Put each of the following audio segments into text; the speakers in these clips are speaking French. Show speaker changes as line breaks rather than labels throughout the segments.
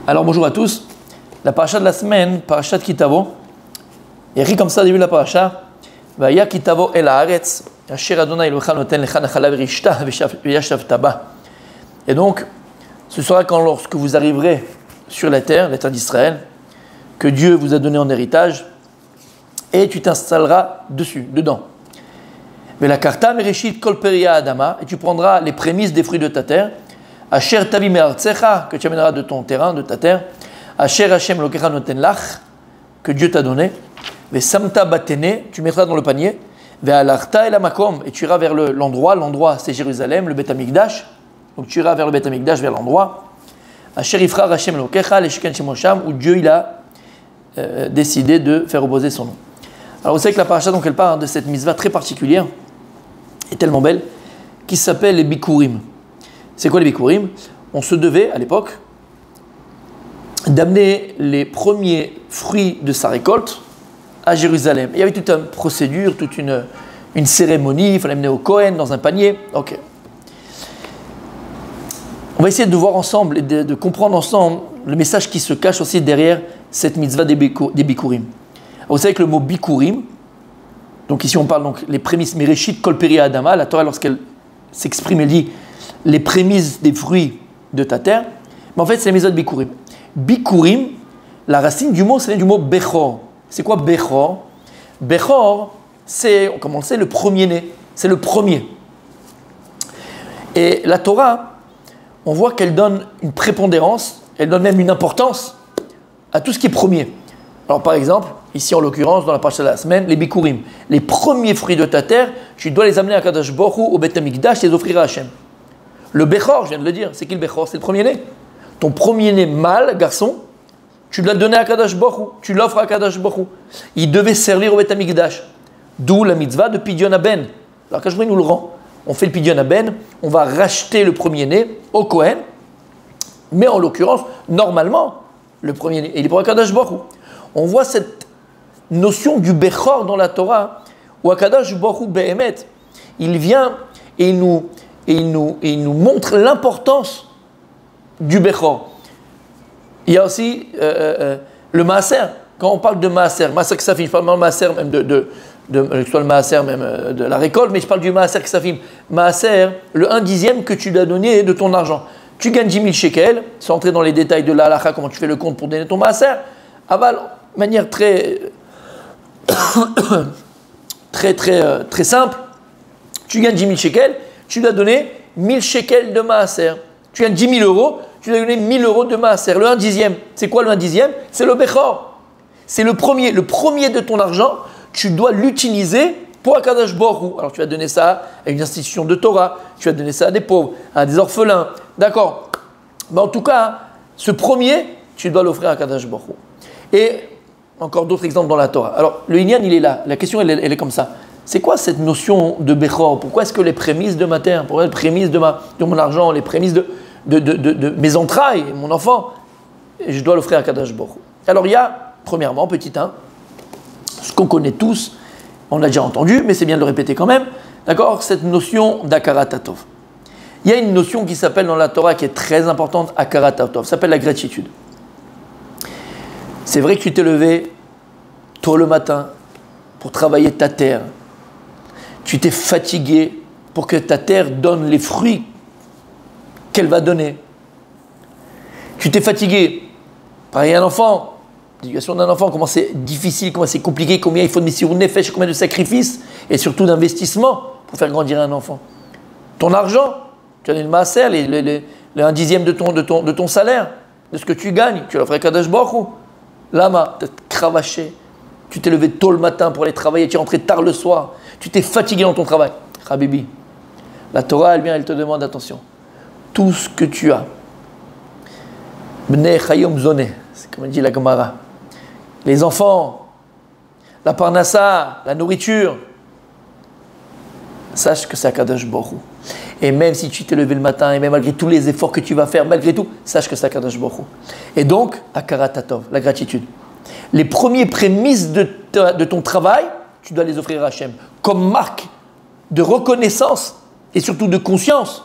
Alors bonjour à tous. La paracha de la semaine, paracha de Kitavo. Il y a écrit comme ça au début de la paracha. Vaya Kitavo el haaretz, asher Adonai Elohecha noten lecha nachala v'rishta v'yashavta ba. Et donc, ce sera quand lorsque vous arriverez sur la terre d'Israël, que Dieu vous a donné en héritage, et tu t'installeras dessus, dedans. Vela karta mereshit kol peria adama, et tu prendras les prémices des fruits de ta terre. Asher tavi me'artzecha, que tu amèneras de ton terrain, de ta terre. Asher Hashem lokecha noten lach, que Dieu t'a donné. Ve samta batene, tu mettras dans le panier. Ve alarta el makom, et tu iras vers l'endroit. L'endroit, c'est Jérusalem, le Beth Amikdash. Donc tu iras vers le Beth Amikdash, vers l'endroit. Asher ifra Hashem lokecha leshken shemosham, où Dieu il a décidé de faire reposer son nom. Alors vous savez que la paracha, donc elle parle de cette mitzvah très particulière et tellement belle, qui s'appelle les bikurim. C'est quoi les bikurim? On se devait, à l'époque, d'amener les premiers fruits de sa récolte à Jérusalem. Il y avait toute une procédure, toute une cérémonie, il fallait amener au Kohen dans un panier. Ok. On va essayer de voir ensemble et de comprendre ensemble le message qui se cache aussi derrière cette mitzvah des bikurim. Vous savez que le mot bikurim, donc ici on parle donc les prémices, mereshit kol peria adama, la Torah lorsqu'elle s'exprime, elle dit les prémices des fruits de ta terre, mais en fait c'est la mitzvah de bikurim. Bikurim, la racine du mot, c'est du mot bechor. C'est quoi bechor? Bechor, c'est, comme on le sait, le premier-né, c'est le premier. Et la Torah, on voit qu'elle donne une prépondérance, elle donne même une importance à tout ce qui est premier. Alors par exemple, ici en l'occurrence, dans la paracha de la semaine, les bikurim, les premiers fruits de ta terre, tu dois les amener à Kadosh Baruch Hu, au Beth Amikdash, et les offrir à Hashem. Le bechor, je viens de le dire, c'est qui le bechor? C'est le premier-né. Ton premier-né mâle, garçon, tu l'as donné à Kadosh Baruch Hu, tu l'offres à Kadosh Baruch Hu. Il devait servir au Beth Amikdash. D'où la mitzvah de Pidyon Haben. Alors Kadosh Baruch Hu nous le rend. On fait le Pidyon Haben, on va racheter le premier-né au Kohen, mais en l'occurrence, normalement, le premier-né, il est pour Akadosh Baruch Hu. On voit cette notion du Bechor dans la Torah, où Akadosh Baruch Hu Behemet, il vient et il nous montre l'importance du Bechor. Il y a aussi le Maaser. Quand on parle de Maaser Ksafim, je parle pas de Maaser même soit le Maaser même de la récolte, mais je parle du Maaser Ksafim. Maaser, le 1/10 que tu dois donner de ton argent. Tu gagnes 10 000 shekels, sans entrer dans les détails de la halakha, comment tu fais le compte pour donner ton Maaser. Aval, de manière très simple, tu gagnes 10 000 shekels, tu dois donner 1000 shekels de Maaser. Tu gagnes 10 000 euros, tu dois donner 1000 euros de Maaser. Le 1/10, c'est quoi le 1/10? C'est le Bechor. C'est le premier de ton argent, tu dois l'utiliser pour Akadosh Baruch Hu. Alors tu vas donner ça à une institution de Torah, tu vas donner ça à des pauvres, à des orphelins, d'accord. Mais en tout cas, ce premier, tu dois l'offrir à Akadosh Baruch Hu. Et encore d'autres exemples dans la Torah. Alors le Inyan, il est là, la question elle est comme ça. C'est quoi cette notion de Bechor? Pourquoi est-ce que les prémices de ma terre, pourquoi les prémices de mon argent, les prémices de mes entrailles, mon enfant, je dois l'offrir à Kadosh Baruch Hu? Alors il y a, premièrement, petit 1, ce qu'on connaît tous, on l'a déjà entendu, mais c'est bien de le répéter quand même, d'accord, cette notion d'Akarat Hatov. Il y a une notion qui s'appelle dans la Torah, qui est très importante, Akarat Hatov, ça s'appelle la gratitude. C'est vrai que tu t'es levé tôt le matin pour travailler ta terre. Tu t'es fatigué pour que ta terre donne les fruits qu'elle va donner. Tu t'es fatigué. Pareil, un enfant, l'éducation d'un enfant, comment c'est difficile, comment c'est compliqué, combien il faut de messirou nefesh, combien de sacrifices et surtout d'investissement pour faire grandir un enfant. Ton argent, tu as une maaser, le 1/10 de ton salaire, de ce que tu gagnes, tu l'offres à Kadosh Baruch Hu. Lama, tu t'es cravaché, tu t'es levé tôt le matin pour aller travailler, tu es rentré tard le soir, tu t'es fatigué dans ton travail. Habibi, la Torah, elle vient, elle te demande attention. Tout ce que tu as, Bnei Chayom Zone, c'est comme dit la Gemara, les enfants, la parnassa, la nourriture, sache que c'est Akadosh Baruch Hu. Et même si tu t'es levé le matin, et même malgré tous les efforts que tu vas faire, malgré tout, sache que c'est Akadosh Baruch Hu. Et donc, Akarat Hatov, la gratitude. Les premiers prémices de ton travail, tu dois les offrir à Hashem, comme marque de reconnaissance et surtout de conscience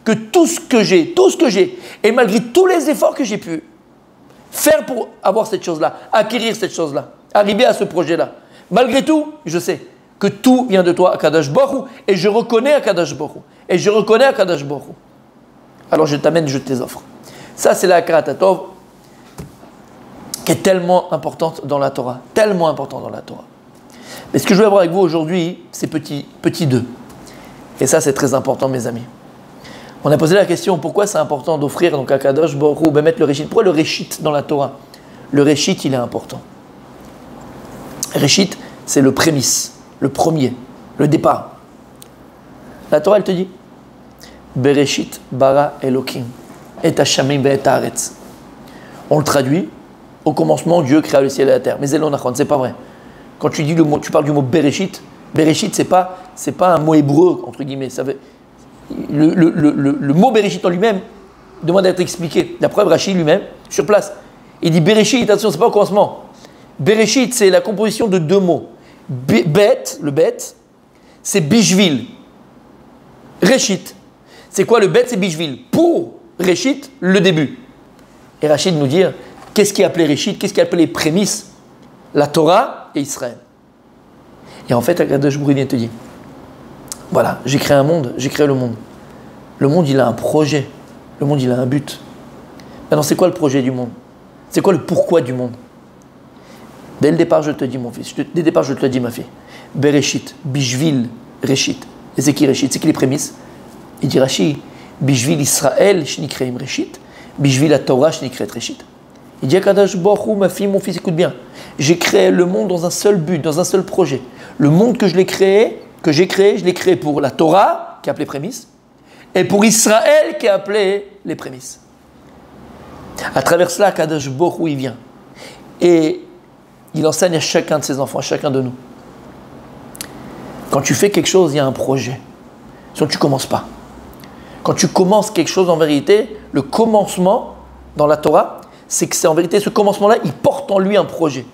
que tout ce que j'ai, et malgré tous les efforts que j'ai pu faire pour avoir cette chose-là, acquérir cette chose-là, arriver à ce projet-là. Malgré tout, je sais que tout vient de toi, Akadosh Baruch Hu, et je reconnais Akadosh Baruch Hu, et je reconnais Akadosh Baruch Hu. Alors je t'amène, je te les offre. Ça, c'est la Hakarat HaTov qui est tellement importante dans la Torah, tellement importante dans la Torah. Mais ce que je veux voir avec vous aujourd'hui, c'est petit 2. Et ça, c'est très important, mes amis. On a posé la question, pourquoi c'est important d'offrir donc à Kadosh Baruch Hu, mettre le Réchit. Pourquoi le Réchit dans la Torah? Le Réchit, il est important. Réchit, c'est le prémisse, le premier, le départ. La Torah, elle te dit Bereshit bara Elokim et Hashamim ve'et haaretz. On le traduit, au commencement, Dieu créa le ciel et la terre. Mais c'est pas vrai. Quand tu dis le mot, tu parles du mot Bereshit, Bereshit, c'est pas un mot hébreu, entre guillemets. Ça veut, le mot Bereshit en lui-même demande à être expliqué. La preuve, Rashi lui-même, sur place, il dit Bereshit, attention, c'est pas au commencement. Bereshit, c'est la composition de 2 mots. Bet, le bet, c'est Bishvil. Réchit. C'est quoi le bet? C'est Bishvil. Pour Réchit, le début. Et Rachid nous dit, qu'est-ce qui appelait Réchit? Qu'est-ce qui appelait les prémices? La Torah et Israël. Et en fait, Akadosh Baruch Hu vient te dire, voilà, j'ai créé un monde, j'ai créé le monde. Le monde, il a un projet. Le monde, il a un but. Maintenant, c'est quoi le projet du monde? C'est quoi le pourquoi du monde? Dès le départ, je te dis, mon fils. Dès le départ, je te le dis, ma fille. Bereshit, Bishvil, Réchit. Et c'est qui Réchit? C'est qui les prémices? Il dit Rashi, Bishvil Israël, Shnikreim Réchit. Bishvil la Torah, Shnikret Réchit. Il dit Akadosh Baruch Hu, ma fille, mon fils, écoute bien. J'ai créé le monde dans un seul but, dans un seul projet. Le monde que j'ai créé, je l'ai créé pour la Torah, qui est appelée prémisse, et pour Israël, qui est appelé les prémices. À travers cela, Akadosh Baruch Hu, il vient. Et il enseigne à chacun de ses enfants, à chacun de nous. Quand tu fais quelque chose, il y a un projet. Sinon, tu ne commences pas. Quand tu commences quelque chose, en vérité, le commencement dans la Torah, c'est que c'est en vérité, ce commencement-là, il porte en lui un projet.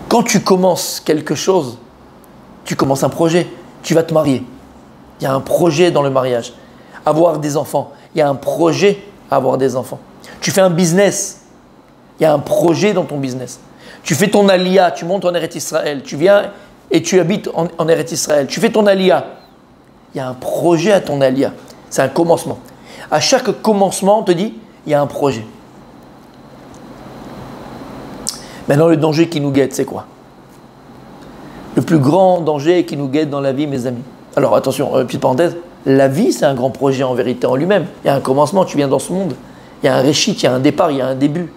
Quand tu commences quelque chose, tu commences un projet, tu vas te marier. Il y a un projet dans le mariage. Avoir des enfants, il y a un projet à avoir des enfants. Tu fais un business, il y a un projet dans ton business. Tu fais ton aliyah, tu montes en Eretz Israël, tu viens et tu habites en Eretz Israël. Tu fais ton aliyah. Il y a un projet à ton aliyah. C'est un commencement. À chaque commencement, on te dit, il y a un projet. Maintenant, le danger qui nous guette, c'est quoi? Le plus grand danger qui nous guette dans la vie, mes amis. Alors attention, petite parenthèse, la vie, c'est un grand projet en vérité en lui-même. Il y a un commencement, tu viens dans ce monde. Il y a un réchit, il y a un départ, il y a un début.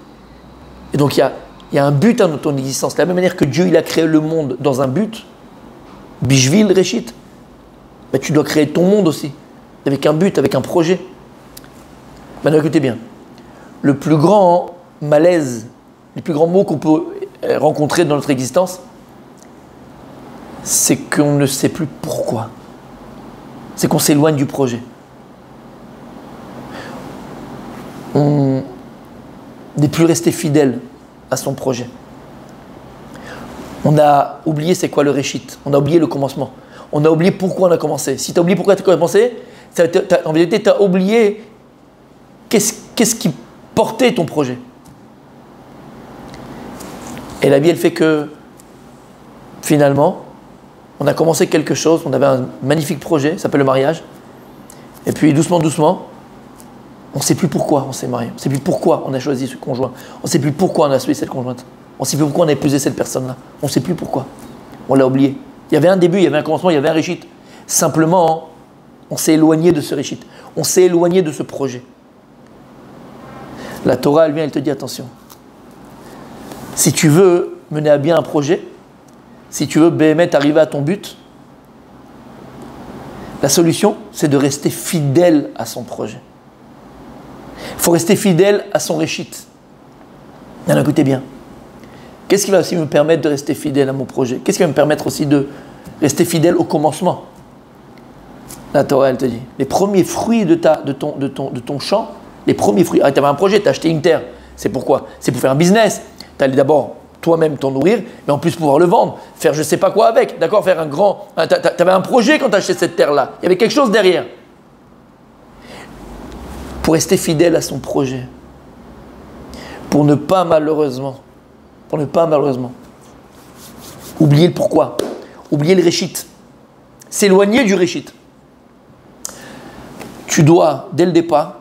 Et donc, il y a un but dans ton existence. De la même manière que Dieu, il a créé le monde dans un but, Bishvil, réchit, ben, tu dois créer ton monde aussi, avec un but, avec un projet. Maintenant, écoutez bien. Le plus grand malaise, les plus grands mots qu'on peut rencontrer dans notre existence, c'est qu'on ne sait plus pourquoi. C'est qu'on s'éloigne du projet. On n'est plus resté fidèle à son projet. On a oublié c'est quoi le réchit. On a oublié le commencement. On a oublié pourquoi on a commencé. Si tu as oublié pourquoi tu as commencé, en vérité, tu as oublié qu'est-ce qui portait ton projet. Et la vie, elle fait que, finalement, on a commencé quelque chose, on avait un magnifique projet, ça s'appelle le mariage. Et puis, doucement, doucement, on ne sait plus pourquoi on s'est marié. On ne sait plus pourquoi on a choisi ce conjoint. On ne sait plus pourquoi on a choisi cette conjointe. On ne sait plus pourquoi on a épousé cette personne-là. On ne sait plus pourquoi. On l'a oublié. Il y avait un début, il y avait un commencement, il y avait un réchit. Simplement, on s'est éloigné de ce réchit. On s'est éloigné de ce projet. La Torah, elle vient, elle te dit attention. Si tu veux mener à bien un projet, si tu veux béhémet arriver à ton but, la solution, c'est de rester fidèle à son projet. Il faut rester fidèle à son réchit. Alors écoutez bien. Qu'est-ce qui va aussi me permettre de rester fidèle à mon projet? Qu'est-ce qui va me permettre aussi de rester fidèle au commencement? La Torah, elle te dit, les premiers fruits de ton champ, les premiers fruits. Ah, tu avais un projet, tu as acheté une terre. C'est pourquoi? C'est pour faire un business. Tu allais d'abord toi-même t'en nourrir, mais en plus pouvoir le vendre, faire je ne sais pas quoi avec. D'accord? Faire un grand. Tu avais un projet quand tu as acheté cette terre-là. Il y avait quelque chose derrière. Pour rester fidèle à son projet, pour ne pas malheureusement, oublier le pourquoi, oublier le réchit, s'éloigner du réchit. Tu dois, dès le départ,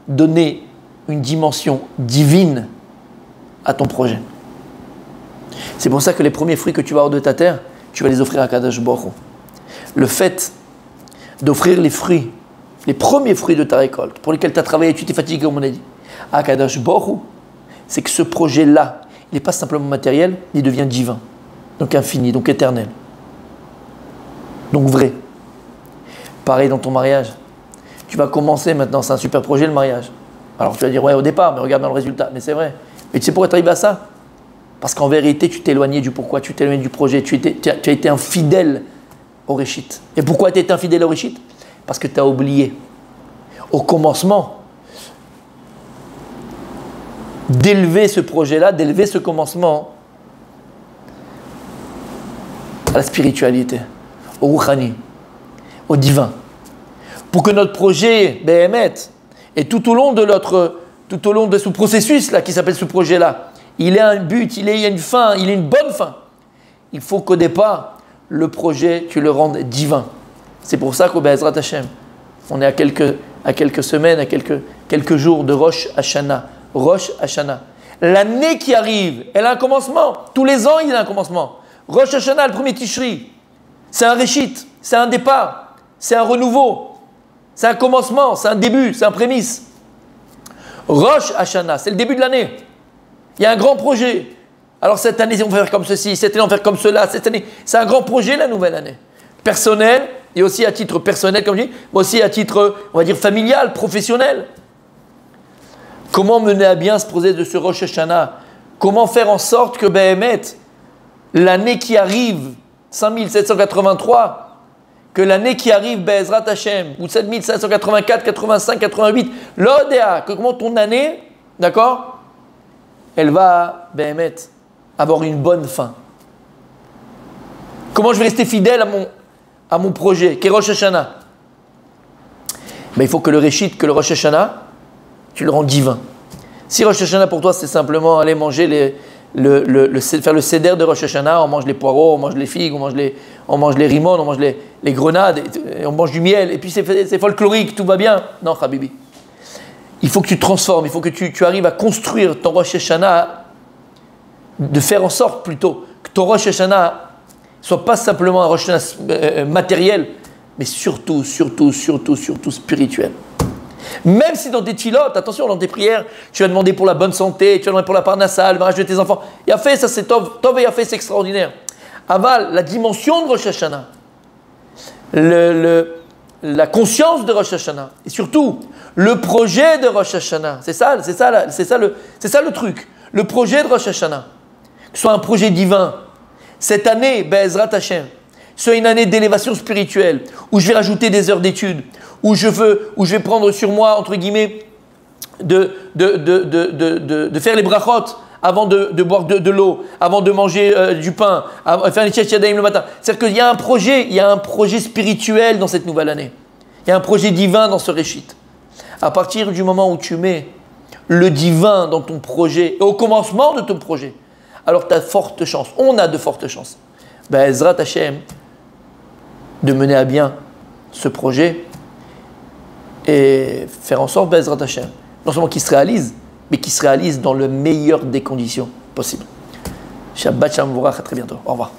donner une dimension divine à ton projet. C'est pour ça que les premiers fruits que tu vas avoir de ta terre, tu vas les offrir à Kadosh Baruch Hu. Le fait d'offrir les fruits, les premiers fruits de ta récolte, pour lesquels tu as travaillé, tu t'es fatigué, comme on a dit, à Kadosh Baruch Hu, c'est que ce projet-là, il n'est pas simplement matériel, il devient divin, donc infini, donc éternel, donc vrai. Pareil dans ton mariage. Tu vas commencer maintenant, c'est un super projet le mariage. Alors tu vas dire, ouais, au départ, mais regarde dans le résultat, mais c'est vrai. Mais tu sais pourquoi tu arrives à ça? Parce qu'en vérité, tu t'es éloigné du pourquoi, tu t'es éloigné du projet, tu as été infidèle au réchit. Et pourquoi tu as été infidèle au réchit? Parce que tu as oublié. Au commencement, d'élever ce projet-là, d'élever ce commencement à la spiritualité, au Rouhani, au divin. Pour que notre projet, Béhémet, et tout au long de ce processus-là, qui s'appelle ce projet-là, il ait un but, il ait une fin, il ait une bonne fin. Il faut qu'au départ, le projet, tu le rendes divin. C'est pour ça qu'au Be'ezrat Hashem, on est à quelques semaines, à quelques jours de Rosh Hashanah. Rosh Hashanah. L'année qui arrive, elle a un commencement. Tous les ans, il y a un commencement. Rosh Hashanah, le premier Tishri, c'est un réchit, c'est un départ, c'est un renouveau, c'est un commencement, c'est un début, c'est un prémisse. Rosh Hashanah, c'est le début de l'année. Il y a un grand projet. Alors cette année, on va faire comme ceci, cette année, on va faire comme cela, cette année. C'est un grand projet, la nouvelle année. Personnel, et aussi à titre personnel, comme je dis, mais aussi à titre, on va dire, familial, professionnel. Comment mener à bien ce projet de ce Rosh Hashanah? Comment faire en sorte que Béhémet, l'année qui arrive, 5783, que l'année qui arrive, Be'ezrat Hashem, ou 7584, 85, 88, l'Odéa, que comment ton année, d'accord, elle va, Béhémet, avoir une bonne fin. Comment je vais rester fidèle à mon projet, qui est Rosh Hashanah? Ben, il faut que le Réchit, que le Rosh Hashanah, tu le rends divin. Si Rosh Hashanah pour toi, c'est simplement aller manger faire le seder de Rosh Hashanah, on mange les poireaux, on mange les figues, on mange les rimons, on mange les grenades, on mange du miel, et puis c'est folklorique, tout va bien. Non, Habibi. Il faut que tu transformes, il faut que tu arrives à construire ton Rosh Hashanah, de faire en sorte plutôt que ton Rosh Hashanah soit pas simplement un Rosh Hashanah matériel, mais surtout spirituel. Même si dans tes tfilotes, attention, dans tes prières, tu vas demander pour la bonne santé, tu vas demander pour la parnassa, le mariage de tes enfants. Il a fait, ça c'est Tov et il a fait, c'est extraordinaire. Aval, la dimension de Rosh Hashanah, la conscience de Rosh Hashanah, et surtout, le projet de Rosh Hashanah, c'est ça le truc. Le projet de Rosh Hashanah, que ce soit un projet divin, cette année, Be'ezrat Hashem, soit une année d'élévation spirituelle, où je vais rajouter des heures d'études, où je vais prendre sur moi, entre guillemets, de faire les brachot avant de boire de l'eau, avant de manger du pain, avant de faire les tchetch yadayim le matin. C'est-à-dire qu'il y a un projet spirituel dans cette nouvelle année. Il y a un projet divin dans ce réchit. À partir du moment où tu mets le divin dans ton projet, au commencement de ton projet, alors tu as forte chance, on a de fortes chances, Be'ezrat Hashem, de mener à bien ce projet et faire en sorte, Be'ezrat Hashem, non seulement qu'il se réalise, mais qu'il se réalise dans le meilleur des conditions possibles. Shabbat Shalom V'orach, à très bientôt. Au revoir.